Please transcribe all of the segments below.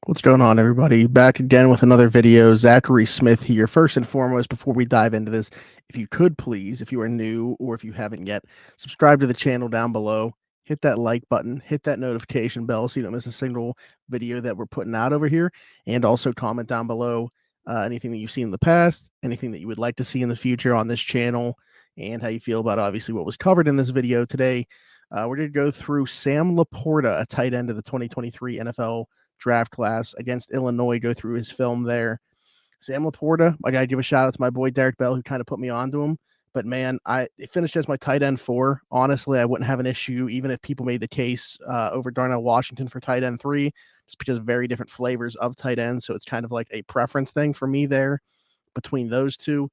What's going on, everybody? Back again with another video. Zachary Smith here. First and foremost, before we dive into this, if you could please, if you are new or if you haven't yet, subscribe to the channel down below. Hit that like button, hit that notification bell so you don't miss a single video that we're putting out over here. And also comment down below anything that you've seen in the past, anything that you would like to see in the future on this channel, and how you feel about obviously what was covered in this video today. We're going to go through Sam LaPorta, a tight end of the 2023 NFL draft class against Illinois, go through his film there. Sam LaPorta, I got to give a shout out to my boy Derek Bell, who kind of put me onto him. But man, it finished as my tight end 4. Honestly, I wouldn't have an issue even if people made the case over Darnell Washington for tight end 3, just because of very different flavors of tight ends. So it's kind of like a preference thing for me there between those two.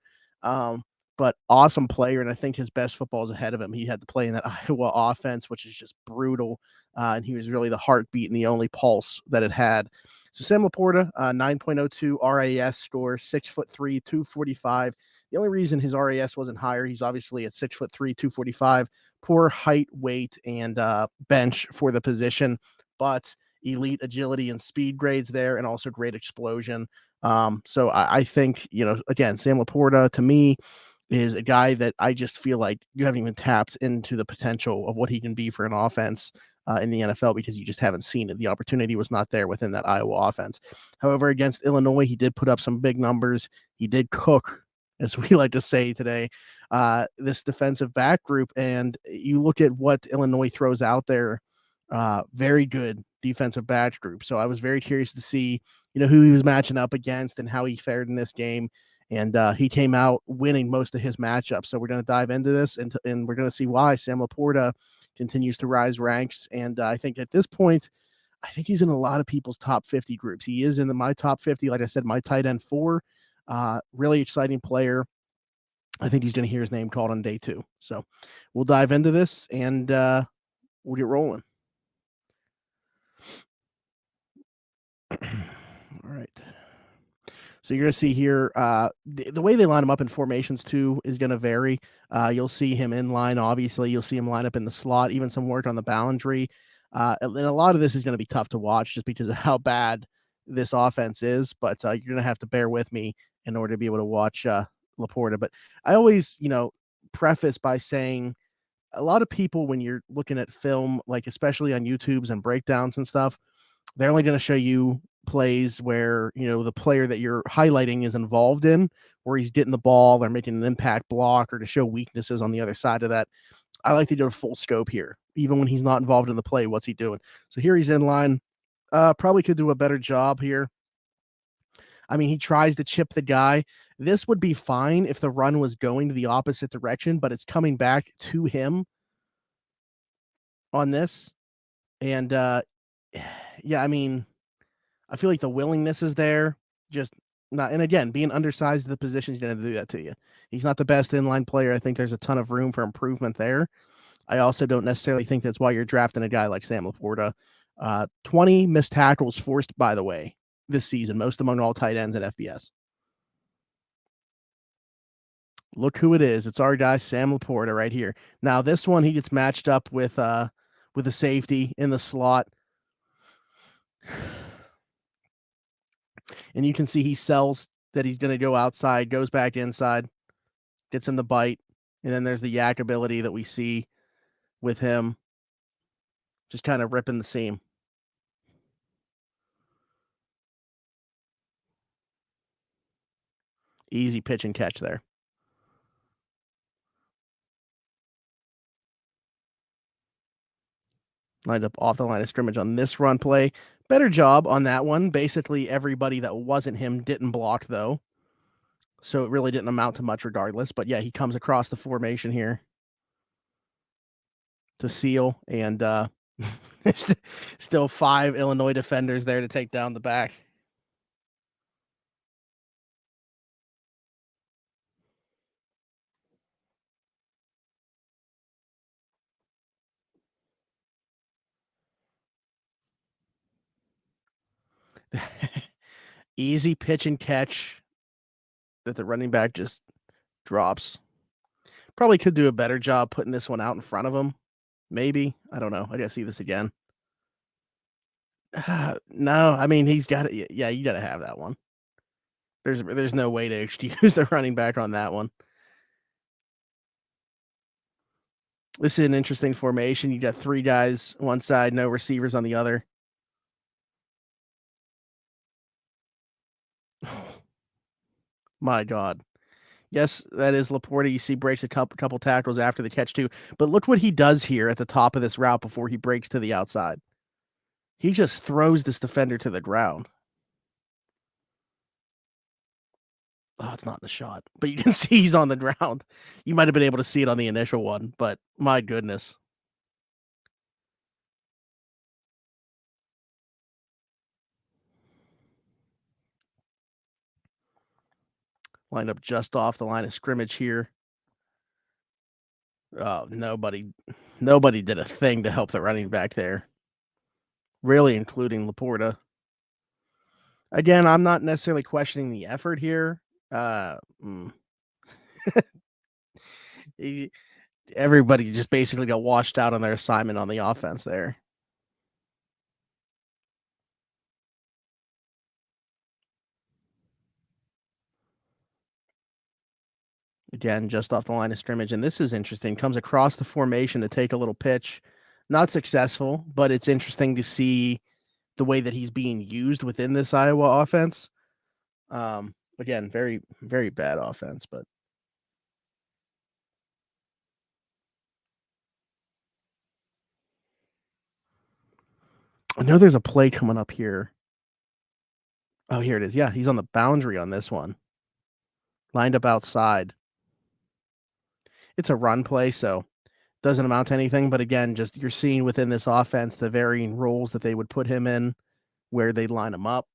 But awesome player, and I think his best football is ahead of him. He had to play in that Iowa offense, which is just brutal, and he was really the heartbeat and the only pulse that it had. So Sam LaPorta, 9.02 RAS score, 6'3", 245. The only reason his RAS wasn't higher, he's obviously at 6'3", 245. Poor height, weight, and bench for the position, but elite agility and speed grades there, and also great explosion. So I think, again, Sam LaPorta to me is a guy that I just feel like you haven't even tapped into the potential of what he can be for an offense in the NFL, because you just haven't seen it. The opportunity was not there within that Iowa offense. However, against Illinois, he did put up some big numbers. He did cook, as we like to say today, this defensive back group. And you look at what Illinois throws out there, very good defensive back group. So I was very curious to see, who he was matching up against and how he fared in this game. And he came out winning most of his matchups. So we're going to dive into this, and we're going to see why Sam LaPorta continues to rise ranks. And I think at this point, I think he's in a lot of people's top 50 groups. He is in my top 50. Like I said, my tight end 4, really exciting player. I think he's going to hear his name called on day 2. So we'll dive into this, and we'll get rolling. All right. So you're going to see here, the way they line him up in formations too is going to vary. You'll see him in line, obviously. You'll see him line up in the slot, even some work on the boundary. And a lot of this is going to be tough to watch just because of how bad this offense is. But you're going to have to bear with me in order to be able to watch LaPorta. But I always, preface by saying a lot of people, when you're looking at film, like especially on YouTubes and breakdowns and stuff, they're only going to show you plays where, the player that you're highlighting is involved in, where he's getting the ball or making an impact block, or to show weaknesses on the other side of that. I like to do a full scope here. Even when he's not involved in the play, what's he doing? So here he's in line. Probably could do a better job here. I mean, he tries to chip the guy. This would be fine if the run was going to the opposite direction, but it's coming back to him on this. And yeah, I mean, I feel like the willingness is there, just not. And again, being undersized at the position is going to do that to you. He's not the best inline player. I think there's a ton of room for improvement there. I also don't necessarily think that's why you're drafting a guy like Sam LaPorta. 20 missed tackles forced, by the way, this season, most among all tight ends in FBS. Look who it is. It's our guy, Sam LaPorta, right here. Now, this one, he gets matched up with a safety in the slot. And you can see he sells that he's going to go outside, goes back inside, gets him the bite. And then there's the yak ability that we see with him, just kind of ripping the seam. Easy pitch and catch there. Lined up off the line of scrimmage on this run play. Better job on that one. Basically, everybody that wasn't him didn't block, though. So it really didn't amount to much regardless. But yeah, he comes across the formation here to seal, and still 5 Illinois defenders there to take down the back. Easy pitch and catch that the running back just drops. Probably could do a better job putting this one out in front of him. Maybe. I don't know. I got to see this again. No, I mean, he's got it. Yeah, you got to have that one. There's no way to excuse the running back on that one. This is an interesting formation. You got three guys one side, no receivers on the other. My God. Yes, that is LaPorta. You see breaks a couple tackles after the catch too. But look what he does here at the top of this route before he breaks to the outside. He just throws this defender to the ground. Oh, it's not in the shot, but you can see he's on the ground. You might have been able to see it on the initial one, but my goodness. Lined up just off the line of scrimmage here. Oh, nobody did a thing to help the running back there. Really, including LaPorta. Again, I'm not necessarily questioning the effort here. Uh, mm, he, everybody just basically got washed out on their assignment on the offense there. Again, just off the line of scrimmage. And this is interesting. Comes across the formation to take a little pitch. Not successful, but it's interesting to see the way that he's being used within this Iowa offense. Again, very, very bad offense, but I know there's a play coming up here. Oh, here it is. Yeah, he's on the boundary on this one. Lined up outside. It's a run play, so doesn't amount to anything. But again, just you're seeing within this offense the varying roles that they would put him in, where they'd line him up.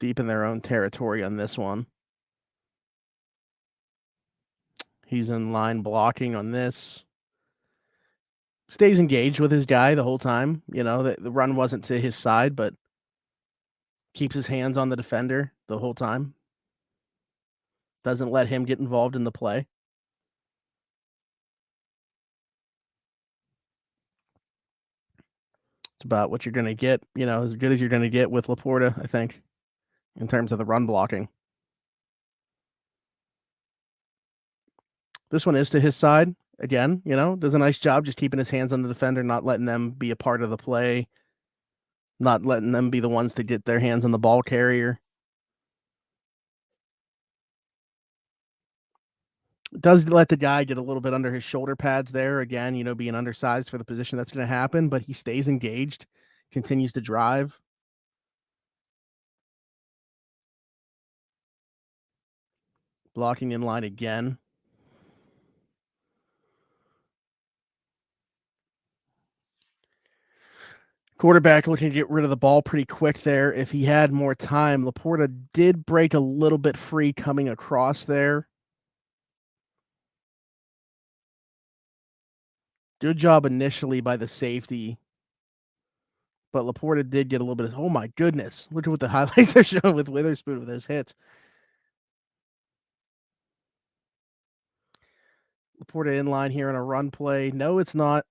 Deep in their own territory on this one. He's in line blocking on this. Stays engaged with his guy the whole time. You know, the run wasn't to his side, but keeps his hands on the defender the whole time. Doesn't let him get involved in the play. It's about what you're going to get, you know, as good as you're going to get with LaPorta, I think, in terms of the run blocking. This one is to his side. Again, you know, does a nice job just keeping his hands on the defender, not letting them be a part of the play, not letting them be the ones to get their hands on the ball carrier. Does let the guy get a little bit under his shoulder pads there. Again, you know, being undersized for the position that's going to happen, but he stays engaged, continues to drive. Blocking in line again. Quarterback looking to get rid of the ball pretty quick there. If he had more time, LaPorta did break a little bit free coming across there. Good job initially by the safety, but LaPorta did get a little bit of, oh my goodness. Look at what the highlights are showing with Witherspoon with his hits. LaPorta in line here on a run play. No, it's not.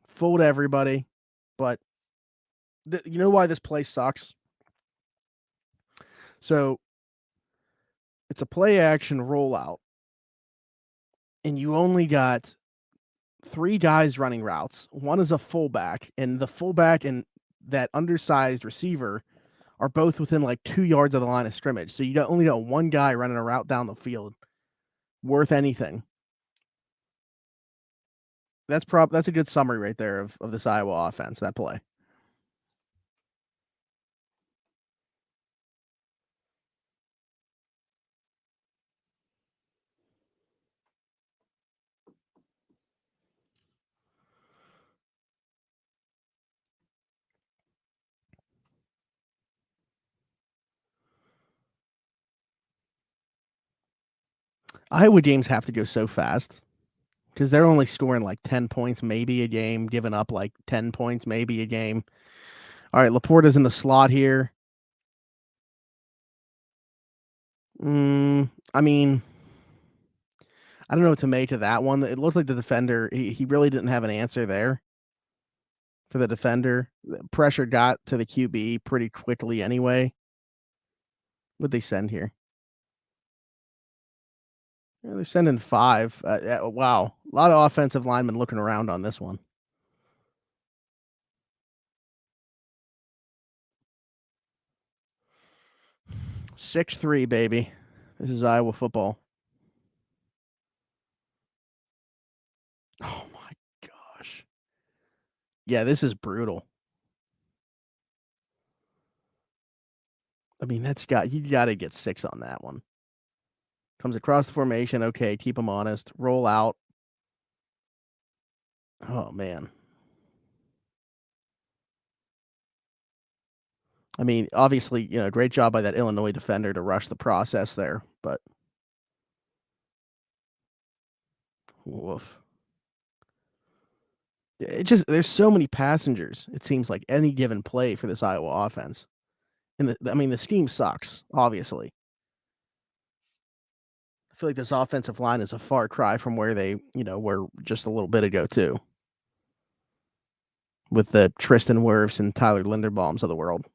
Fooled everybody, but you know why this play sucks? So it's a play action rollout, and you only got three guys running routes. One is a fullback, and the fullback and that undersized receiver are both within like 2 yards of the line of scrimmage. So you only got one guy running a route down the field worth anything. That's a good summary right there of this Iowa offense, that play. Iowa games have to go so fast because they're only scoring like 10 points maybe a game, giving up like 10 points maybe a game. All right, LaPorta's in the slot here. I mean, I don't know what to make of that one. It looked like the defender, he really didn't have an answer there for the defender. The pressure got to the QB pretty quickly anyway. What'd they send here? Yeah, they're sending 5. Wow. A lot of offensive linemen looking around on this one. 6-3, baby. This is Iowa football. Oh my gosh. Yeah, this is brutal. I mean, you got to get 6 on that one. Comes across the formation. Okay, keep them honest. Roll out. Oh man. I mean, obviously, great job by that Illinois defender to rush the process there, but woof. It just there's so many passengers. It seems like any given play for this Iowa offense. And the scheme sucks, obviously. I feel like this offensive line is a far cry from where they, were just a little bit ago too, with the Tristan Wirfs and Tyler Linderbaums of the world.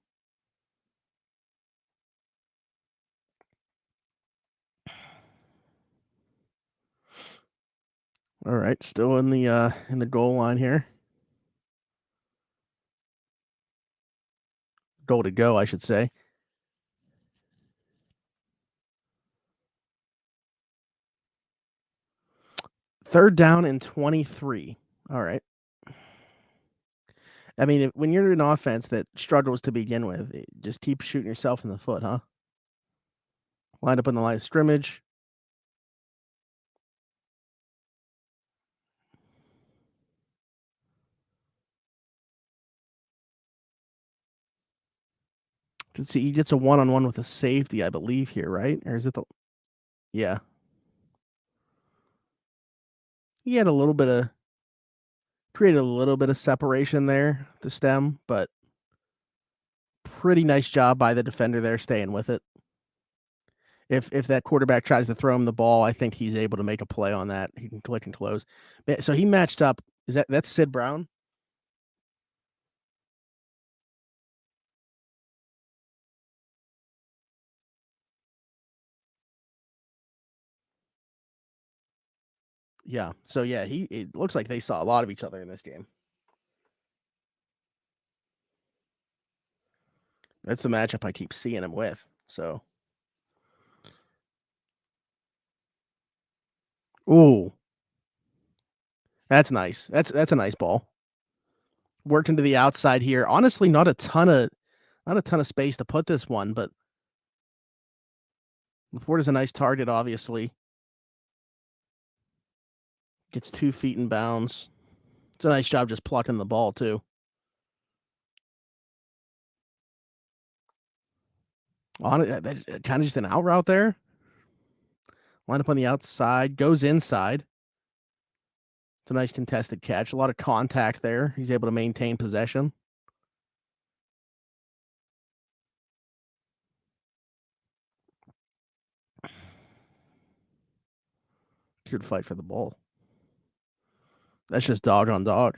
All right, still in the goal line here. Goal to go, I should say. Third down and 23. All right. I mean, when you're an offense that struggles to begin with, just keep shooting yourself in the foot, huh? Line up on the line of scrimmage. Let's see, he gets a one-on-one with a safety, I believe here, right? Or is it the Yeah. He had a little bit of created a little bit of separation there, the stem, but pretty nice job by the defender there staying with it. If that quarterback tries to throw him the ball, I think he's able to make a play on that. He can click and close. So he matched up. That's Sid Brown? Yeah. So yeah, it looks like they saw a lot of each other in this game. That's the matchup I keep seeing him with. So, ooh, that's nice. That's a nice ball. Worked into the outside here. Honestly, not a ton of space to put this one, but LaPorta's a nice target, obviously. Gets 2 feet in bounds. It's a nice job just plucking the ball too. On it, kind of just an out route there. Line up on the outside, goes inside. It's a nice contested catch. A lot of contact there. He's able to maintain possession. Good fight for the ball. That's just dog on dog.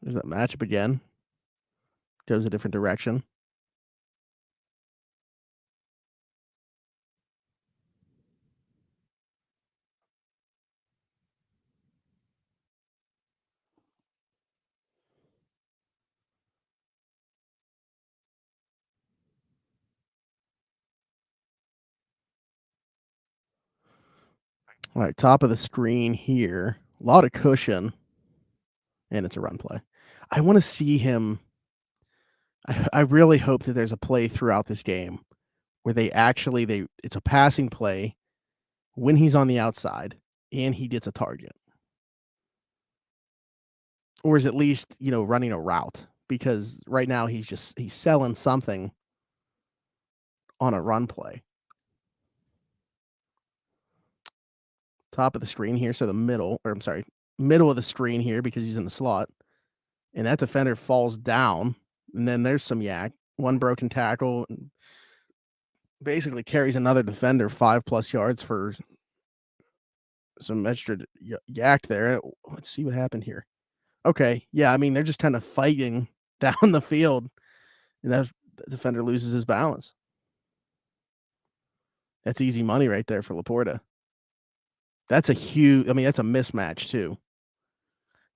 There's that matchup again. Goes a different direction. All right, top of the screen here. A lot of cushion, and it's a run play. I want to see him. I really hope that there's a play throughout this game where they it's a passing play when he's on the outside and he gets a target, or is at least running a route. because right now he's selling something on a run play. Top of the screen here, so the middle, or I'm sorry, middle of the screen here because he's in the slot. And that defender falls down, and then there's some yak. One broken tackle, and basically carries another defender 5+ yards for some extra yak there. Let's see what happened here. Okay, yeah, I mean, they're just kind of fighting down the field, and that defender loses his balance. That's easy money right there for LaPorta. That's a huge, I mean, that's a mismatch too.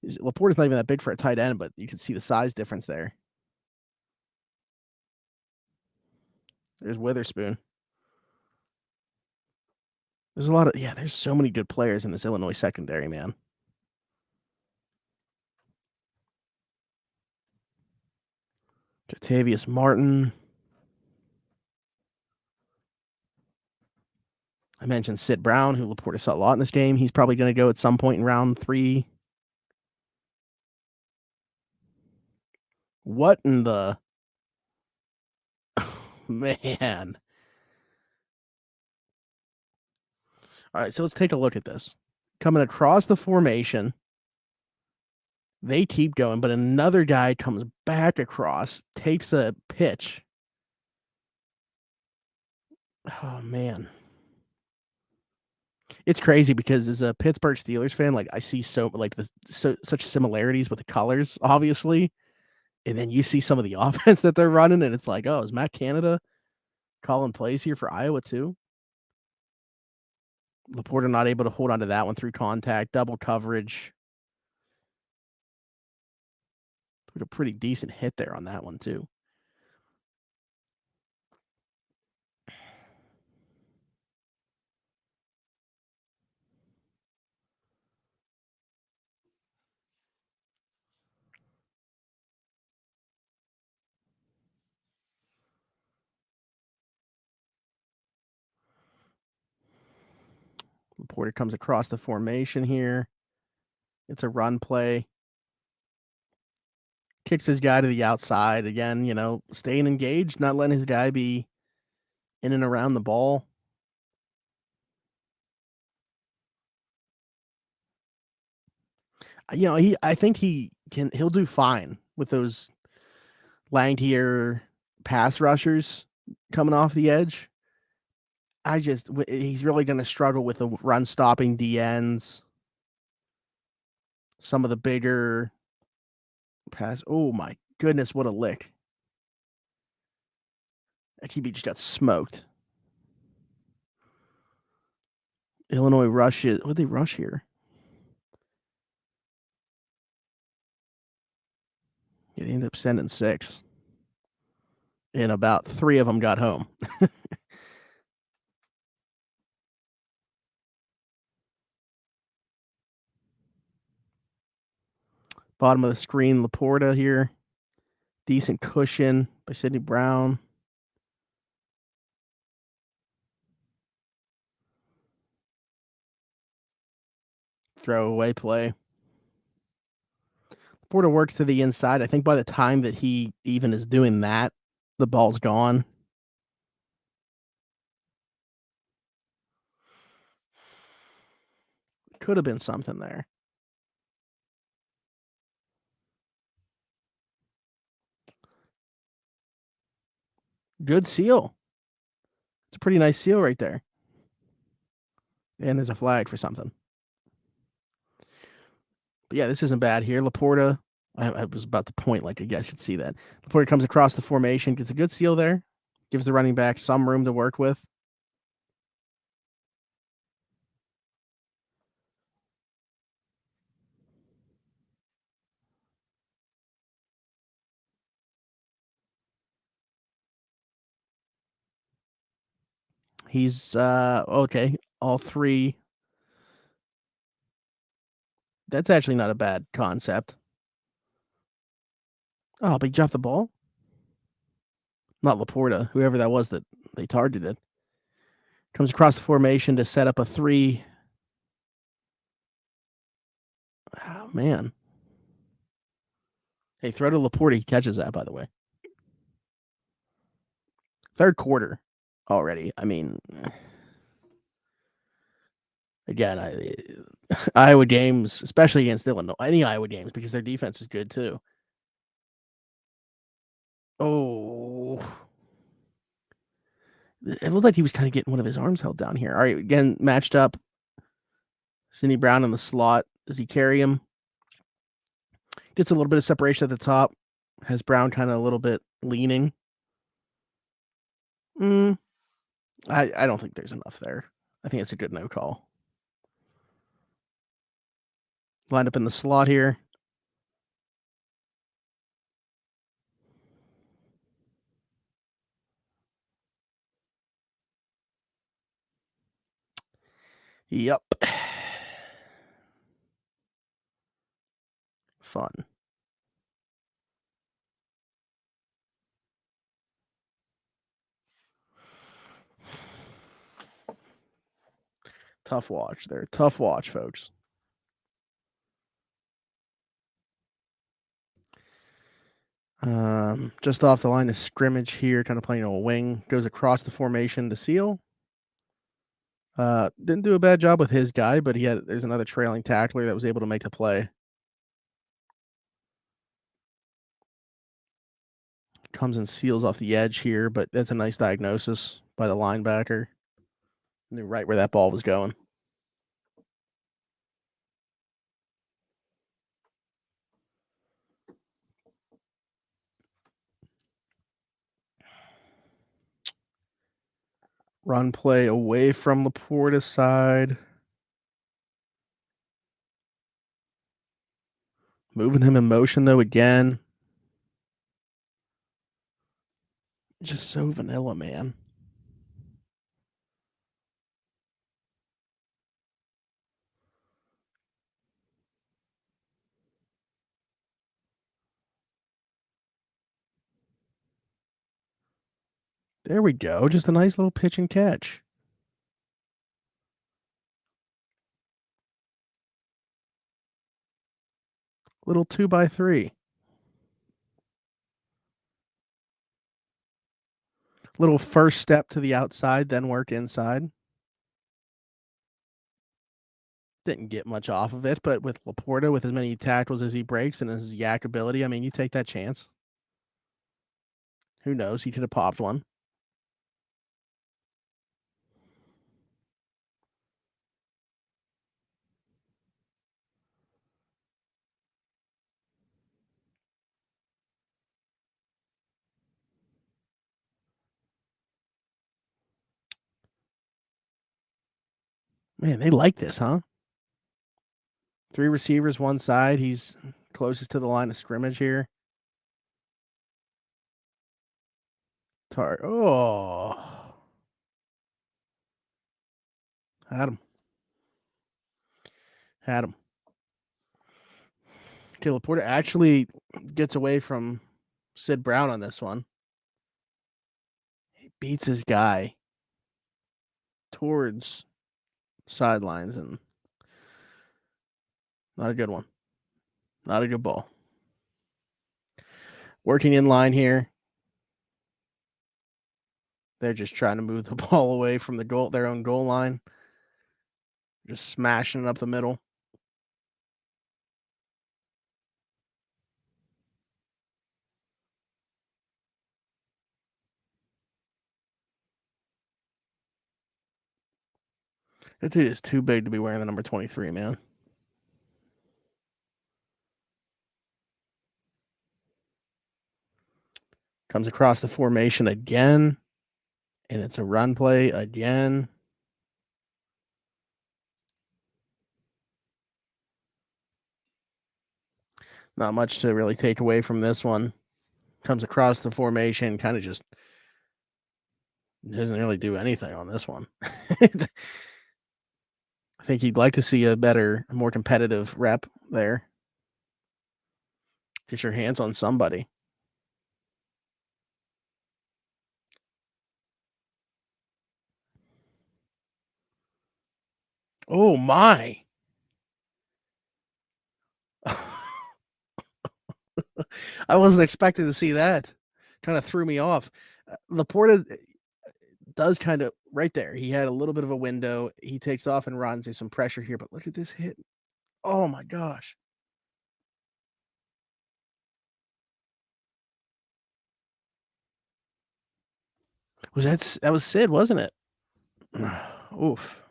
LaPorta's not even that big for a tight end, but you can see the size difference there. There's Witherspoon. There's a lot of, yeah, there's so many good players in this Illinois secondary, man. Jatavius Martin. I mentioned Sid Brown, who LaPorta saw a lot in this game. He's probably going to go at some point in round 3. What in the man? All right, so let's take a look at this. Coming across the formation, they keep going, but another guy comes back across, takes a pitch. Oh man. It's crazy because as a Pittsburgh Steelers fan, like I see such similarities with the colors, obviously. And then you see some of the offense that they're running, and it's like, oh, is Matt Canada calling plays here for Iowa too? LaPorta not able to hold on to that one through contact, double coverage. Took a pretty decent hit there on that one too. LaPorta comes across the formation here. It's a run play. Kicks his guy to the outside again, staying engaged, not letting his guy be in and around the ball. I think he'll do fine with those lankier pass rushers coming off the edge. He's really going to struggle with the run stopping DNs. Some of the bigger pass. Oh my goodness, what a lick. Akibi just got smoked. Illinois rushes. What did they rush here? Yeah, they ended up sending 6. And about 3 of them got home. Bottom of the screen, LaPorta here. Decent cushion by Sidney Brown. Throwaway play. LaPorta works to the inside. I think by the time that he even is doing that, the ball's gone. Could have been something there. Good seal. It's a pretty nice seal right there. And there's a flag for something. But yeah, this isn't bad here. LaPorta, I was about to point like I guess you'd see that. LaPorta comes across the formation, gets a good seal there, gives the running back some room to work with. He's okay. All 3. That's actually not a bad concept. Oh, but he dropped the ball? Not LaPorta, whoever that was that they targeted. Comes across the formation to set up a 3. Oh, man. Hey, throw to LaPorta. He catches that, by the way. Third quarter already. I mean, again, Iowa games, especially against Illinois, any Iowa games, because their defense is good too. Oh, it looked like he was kind of getting one of his arms held down here. All right, again, matched up. Sidney Brown in the slot. Does he carry him? Gets a little bit of separation at the top. Has Brown kind of a little bit leaning. I don't think there's enough there. I think it's a good no call. Lined up in the slot here. Yep. Fun. Tough watch there. Tough watch, folks. Just off the line of scrimmage here, kind of playing a wing. Goes across the formation to seal. Didn't do a bad job with his guy, but there's another trailing tackler that was able to make the play. Comes and seals off the edge here, but that's a nice diagnosis by the linebacker. Knew right where that ball was going. Run play away from LaPorta's side. Moving him in motion, though, again. Just so vanilla, man. There we go. Just a nice little pitch and catch. Little 2x3. Little first step to the outside, then work inside. Didn't get much off of it, but with LaPorta, with as many tackles as he breaks and his yak ability, I mean, you take that chance. Who knows? He could have popped one. Man, they like this, huh? 3 receivers, one side. He's closest to the line of scrimmage here. Oh. Had him. Had him. Okay, LaPorta actually gets away from Sid Brown on this one. He beats his guy towards sidelines, and not a good one. Not a good ball. Working in line here. They're just trying to move the ball away from their own goal line. Just smashing it up the middle. That dude is too big to be wearing the number 23, man. Comes across the formation again, and it's a run play again. Not much to really take away from this one. Comes across the formation, kind of just doesn't really do anything on this one. I think he'd like to see a better, more competitive rep there. Get your hands on somebody. Oh my. I wasn't expecting to see that. Kind of threw me off. LaPorta does kind of right there. He had a little bit of a window. He takes off and runs. There's some pressure here, but look at this hit. Oh my gosh. That was Sid, wasn't it? Oof.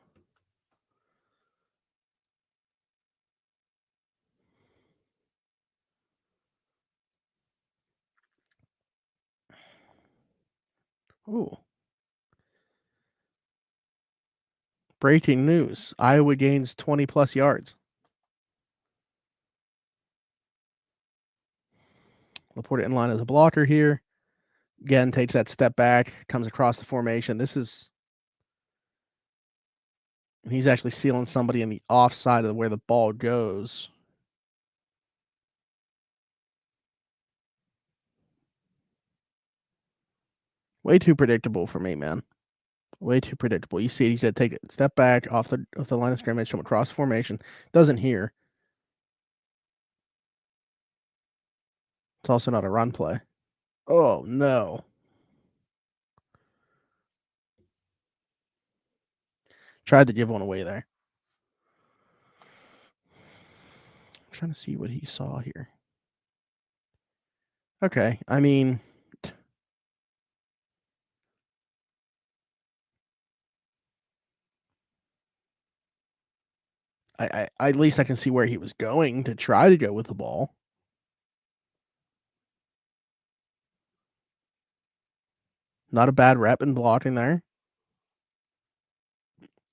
Ooh. Breaking news. Iowa gains 20 plus yards. LaPorta in line as a blocker here. Again, takes that step back, comes across the formation. He's actually sealing somebody in the offside of where the ball goes. Way too predictable for me, man. Way too predictable. You see, he's gonna take a step back off the line of scrimmage, from across formation. Doesn't here. It's also not a run play. Oh no! Tried to give one away there. I'm trying to see what he saw here. Okay, I mean, I at least I can see where he was going to try to go with the ball. Not a bad rep in blocking there.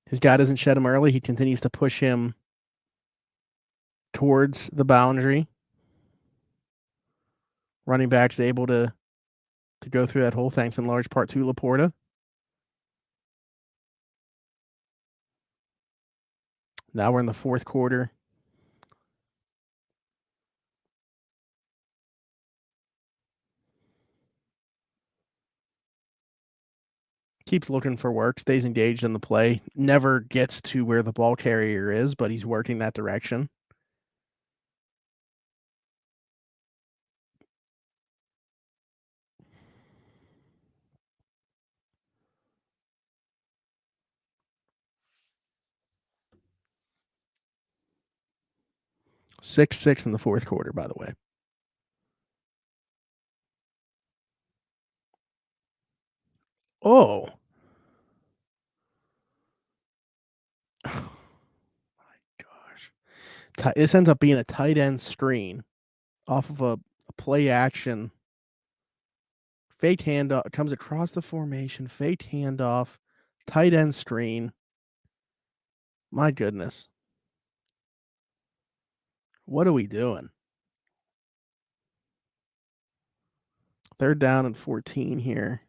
His guy doesn't shed him early. He continues to push him towards the boundary. Running back's able to go through that hole, thanks in large part to LaPorta. Now we're in the fourth quarter. Keeps looking for work, stays engaged in the play, never gets to where the ball carrier is, but he's working that direction. Six in the fourth quarter, by the way. Oh. My gosh. This ends up being a tight end screen off of a play action. Fake handoff comes across the formation, fake handoff, tight end screen. My goodness. What are we doing? Third down and 14 here.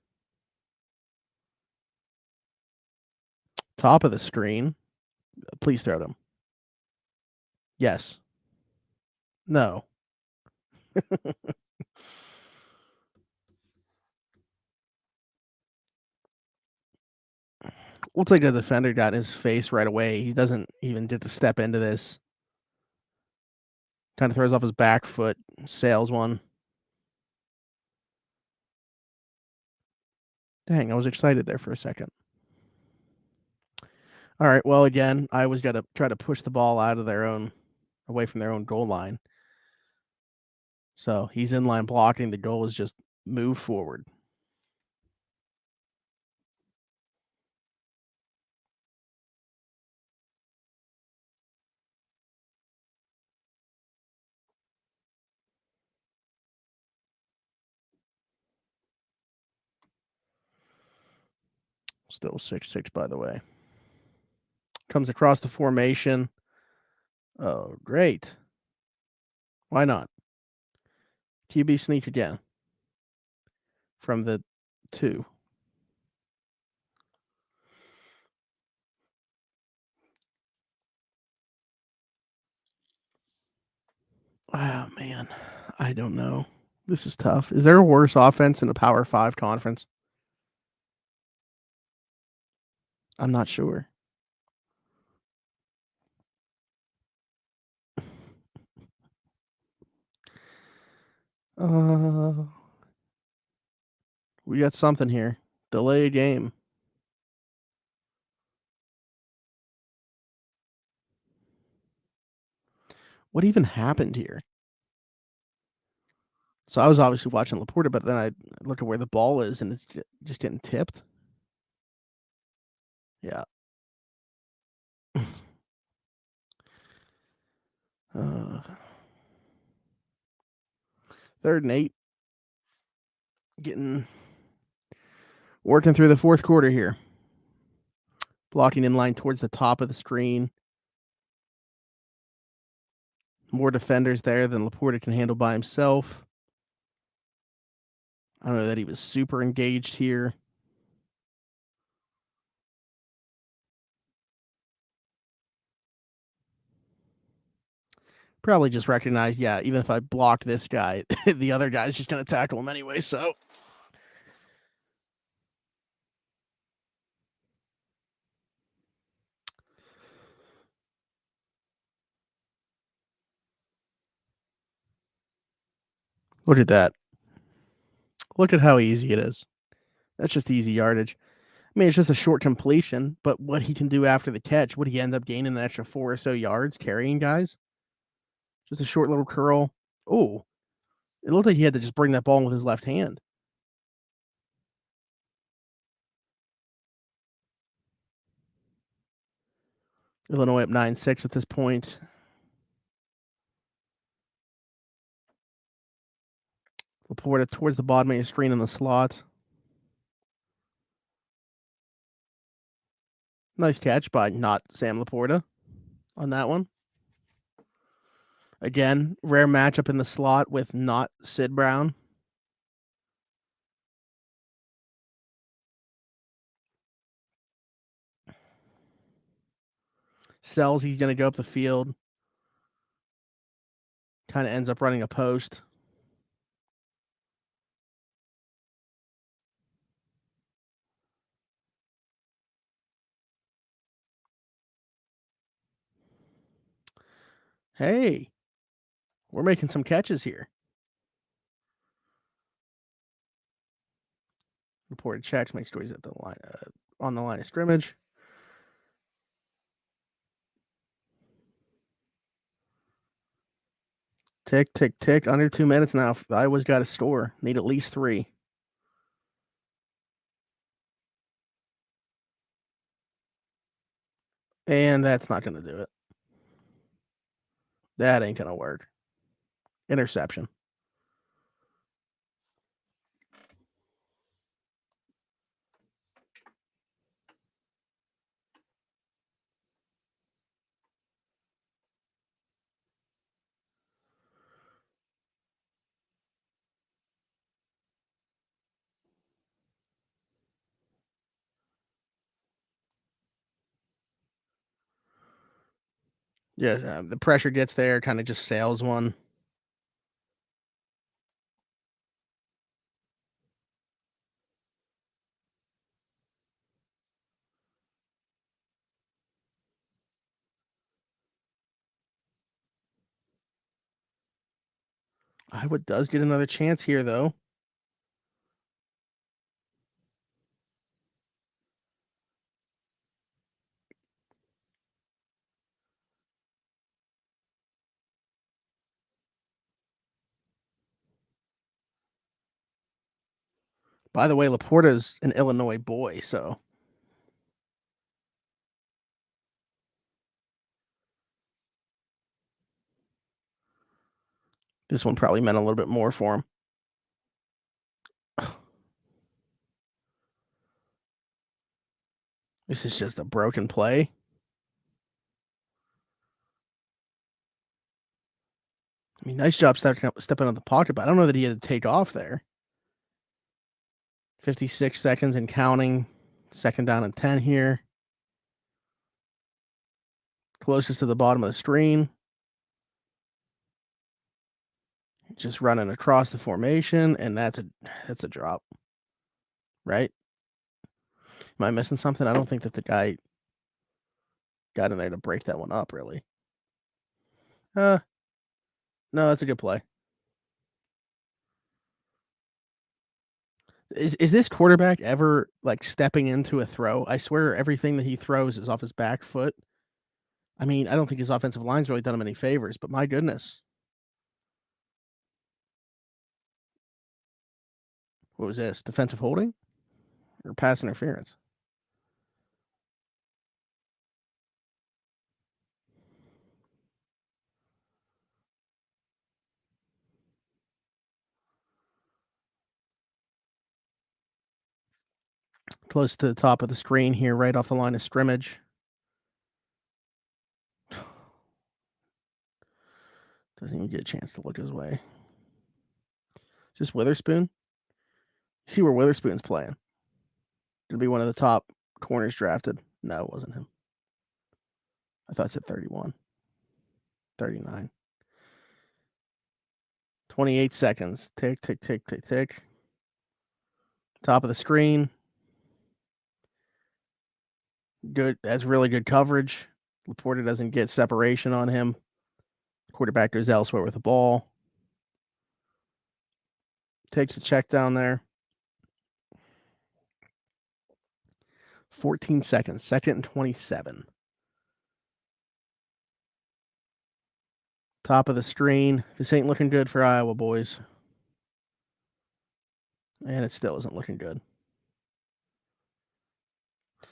Top of the screen. Please throw them. Yes. No. Looks like the defender got in his face right away. He doesn't even get to step into this. Kind of throws off his back foot, sails one. Dang, I was excited there for a second. All right, well, again, I always got to try to push the ball out of away from their own goal line. So he's in line blocking. The goal is just move forward. Still 6-6, by the way. Comes across the formation. Oh, great. Why not? QB sneak again from the 2. Oh, man. I don't know. This is tough. Is there a worse offense in a Power 5 conference? I'm not sure. Uh, we got something here. Delay a game. What even happened here? So I was obviously watching LaPorta, but then I look at where the ball is, and it's just getting tipped. Yeah. uh, 3rd and 8. Working through the 4th quarter here. Blocking in line towards the top of the screen. More defenders there than LaPorta can handle by himself. I don't know that he was super engaged here. Probably just recognized, yeah, even if I block this guy, the other guy's just going to tackle him anyway. So look at that. Look at how easy it is. That's just easy yardage. I mean, it's just a short completion, but what he can do after the catch, would he end up gaining an extra 4 or so yards carrying guys? Just a short little curl. Oh, it looked like he had to just bring that ball with his left hand. Illinois up 9-6 at this point. LaPorta towards the bottom of your screen in the slot. Nice catch by not Sam LaPorta on that one. Again, rare matchup in the slot with not Sid Brown. Sells, he's going to go up the field. Kind of ends up running a post. Hey, we're making some catches here. Reported checks, make sure he's at the line, on the line of scrimmage. Tick, tick, tick. Under 2 minutes now. Iowa's got to score. Need at least 3. And that's not going to do it. That ain't going to work. Interception. Yeah, the pressure gets there, kind of just sails one. Iowa does get another chance here, though. By the way, LaPorta's an Illinois boy, so this one probably meant a little bit more for him. This is just a broken play. I mean, nice job stepping on the pocket, but I don't know that he had to take off there. 56 seconds and counting. 2nd down and 10 here. Closest to the bottom of the screen. Just running across the formation, and that's a drop. Right? Am I missing something? I don't think that the guy got in there to break that one up, really. No, that's a good play. Is this quarterback ever, like, stepping into a throw? I swear everything that he throws is off his back foot. I mean, I don't think his offensive line's really done him any favors, but my goodness. What was this? Defensive holding or pass interference? Close to the top of the screen here, right off the line of scrimmage. Doesn't even get a chance to look his way. Is this Witherspoon? See where Witherspoon's playing. Gonna be one of the top corners drafted. No, it wasn't him. I thought it said 31. 39. 28 seconds. Tick, tick, tick, tick, tick. Top of the screen. Good. That's really good coverage. LaPorta doesn't get separation on him. Quarterback goes elsewhere with the ball. Takes a check down there. 14 seconds. 2nd and 27. Top of the screen. This ain't looking good for Iowa, boys. And it still isn't looking good.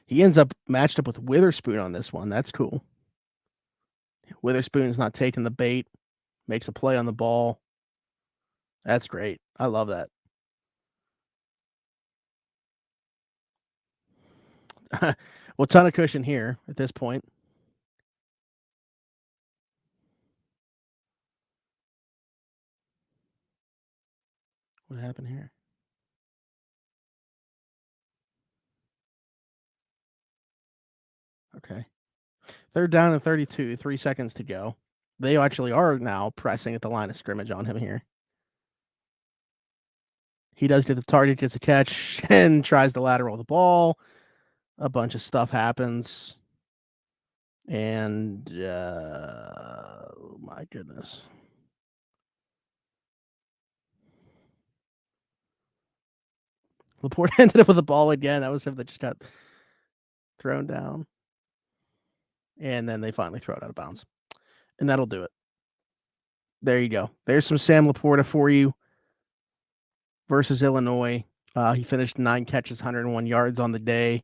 He ends up matched up with Witherspoon on this one. That's cool. Witherspoon's not taking the bait. Makes a play on the ball. That's great. I love that. Well, ton of cushion here at this point. What happened here? Okay. 3rd down and 32, 3 seconds to go. They actually are now pressing at the line of scrimmage on him here. He does get the target, gets a catch, and tries to lateral the ball. A bunch of stuff happens. And, oh my goodness. LaPorta ended up with the ball again. That was him that just got thrown down. And then they finally throw it out of bounds. And that'll do it. There you go. There's some Sam LaPorta for you versus Illinois. He finished 9 catches, 101 yards on the day.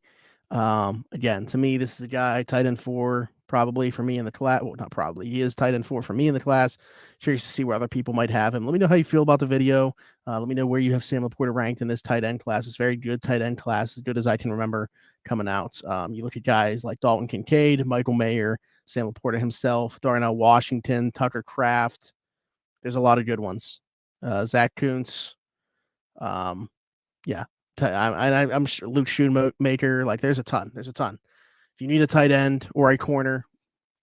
Again, to me, this is a guy tight end 4, probably for me in the class. Well, not probably. He is tight end 4 for me in the class. Curious to see where other people might have him. Let me know how you feel about the video. Let me know where you have Sam LaPorta ranked in this tight end class. It's very good tight end class, as good as I can remember coming out. You look at guys like Dalton Kincaid, Michael Mayer, Sam LaPorta himself, Darnell Washington, Tucker Kraft. There's a lot of good ones. Zach Kuntz. Yeah. I'm sure Luke Shoemaker. Like, there's a ton. There's a ton. If you need a tight end or a corner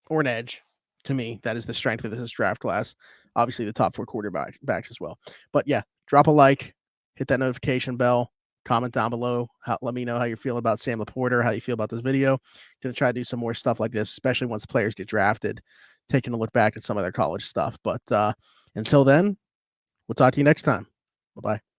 or an edge, to me, that is the strength of this draft class. Obviously, the top 4 quarterbacks as well. But yeah, drop a like, hit that notification bell, comment down below. Let me know how you're feeling about Sam LaPorta, how you feel about this video. Gonna try to do some more stuff like this, especially once players get drafted, taking a look back at some of their college stuff. But until then, we'll talk to you next time. Bye-bye.